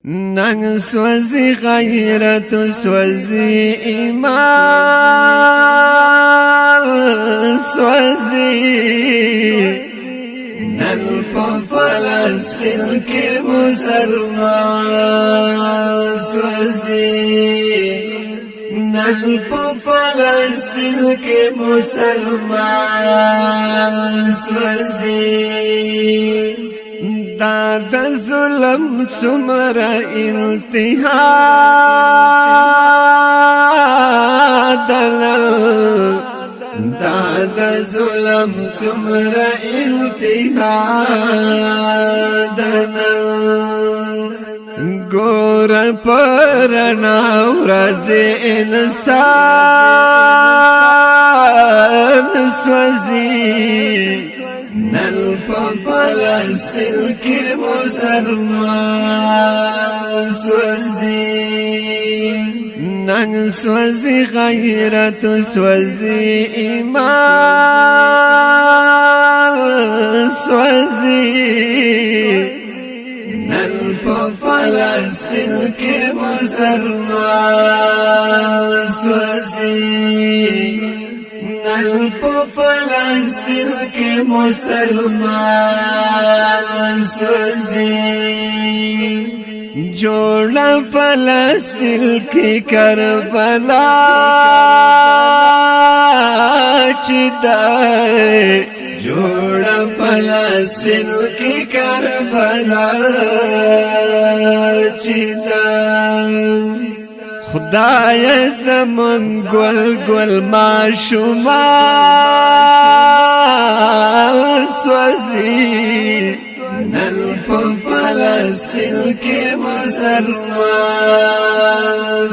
ننگ سوزی غیرت سوزی ایمان سوزی نن پا فلسطین کی مسلمان سوزی نن پا فلسطین کی مسلمان سوزی دا د ظلم څومره انتها دلل دا د ظلم څومره انتها دلل ګور پرنا ورځ انسان سوځي نن پا فلسطین کی مسلمان سوزی ننگ سوزی غیرت سوزی ایمان سوزی نن پا فلسطین کی مسلمان سوزی نن پا فلسطین کی مسلمان سوزی جوڑا فلسطین کی کربلا چی دائے جوڑا فلسطین کی کربلا چی دائے خدای زمون گل گل معشومان سوزی نن پا فلسطین کی مسلمان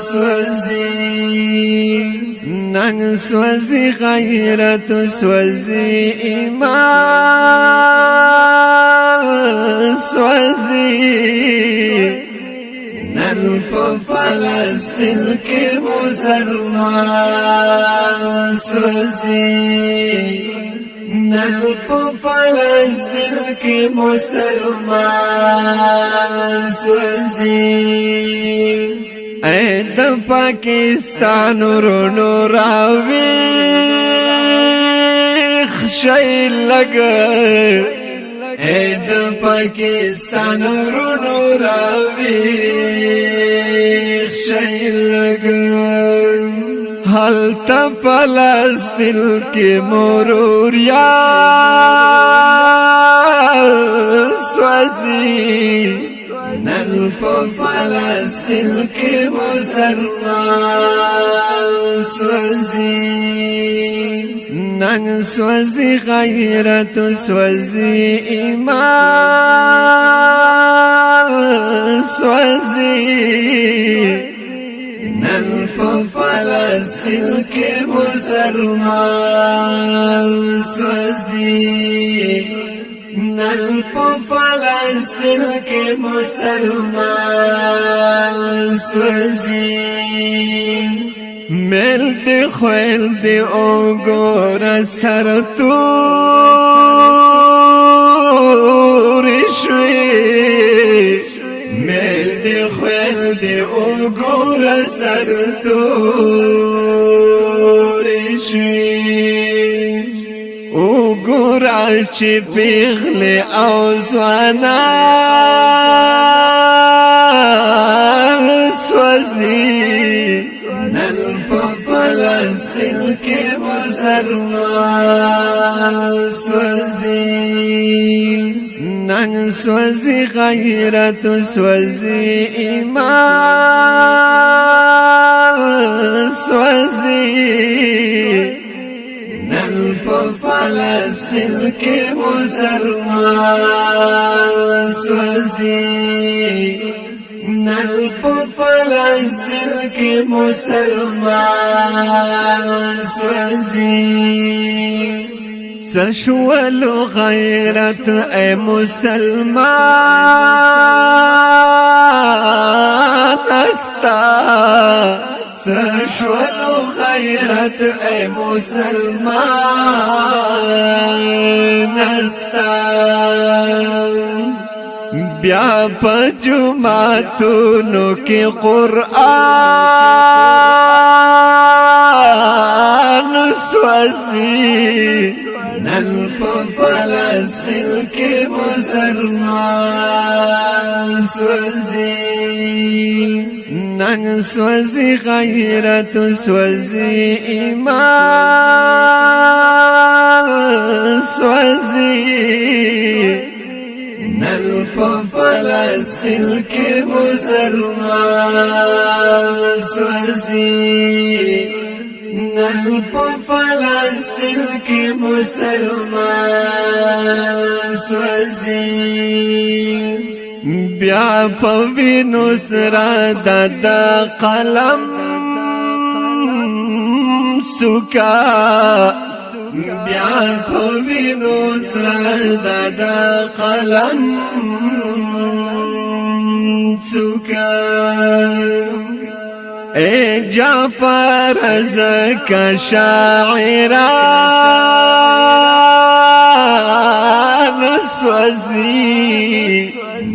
سوزی ننگ سوزی غیرت سوزی ایمان سوزی نن پا فلسطین کی مسلمان سوزی نن پا فلسطین کی مسلمان سوزی اے د پاکستان رونو راویخ شئی لگا اے د پاکستان رونو راویخ شئی لگا حالتا فلسطین کی مروریان سوزی نن پا فلسطین کی مسلمان سوزی ننگ سوزی غیرت سوزی ایمان سوزی نن پا فلسطین کی مسلمان سوزی نن پا فلسطین کی مسلمان سوزی میل دی خویل دی اوگور سر توری شوی میل دی خویل دی اوگور سر توری شوی اوگورا چی پیغلی او زوانان سوزی نن پا فلسطین کی مسلمان سوزی ننگ سوزی غیرت سوزی ایمان سوزی نن پا فلسطین کی مسلمان سوزی نن پا فلسطین کی مسلمان سوزی سشولو غیرت اے مسلمان استا سشولو غیرت اے مسلمان استا بیا په جمعتونو کې قرآن سوځي نن په فلسطین کې مسلمان سوځي نن سوځي غیرت سوځي ایمان سوځي نن په فلسطین کې مسلمان سوځي نن په فلسطین کې مسلمان سوځي بیا په وینو سره د قلم سوکا بیا په وینو سره د قلم سوکا اے جعفر زکا شاعران سوځي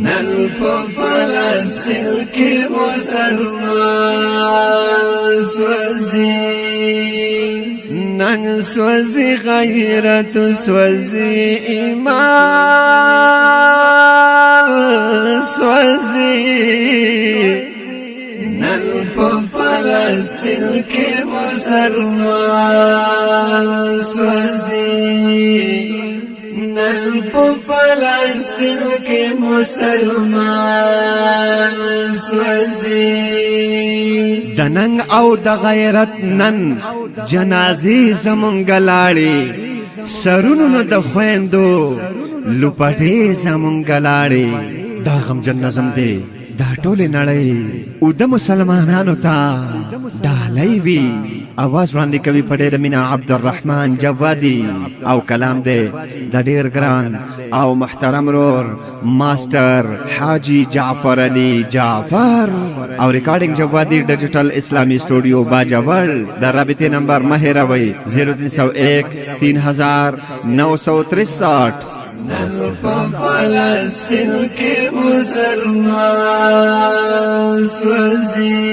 نن په فلسطین کې مسلمان سوځي نن سوځي غیرت سوځي ایمان سوځي نن په فلسطین کې مسلمان سوځي نن په فلسطین کې مسلمان سوځي د ننګ او د غیرت نن جنازې زمونږ لاړې سرونو د خويندو لوپټې زمونږ لاړې دا غمجن نظم دی دا ټول نړۍ او د مسلمانانو ته ډالۍ وي आवाज وړاندې کوي په ډېره مینه عبدالرحمن جوادي او کلام دی د ډېر ګران او محترم رور ماستر حاجی جعفر علی جعفر او ریکارډینګ جوادي ډیجیټل اسلامي سټوډیو باجوړ د رابطې نمبر مه هېروئ 0301 3963 نن په فلسطین کې مسلمان سوځي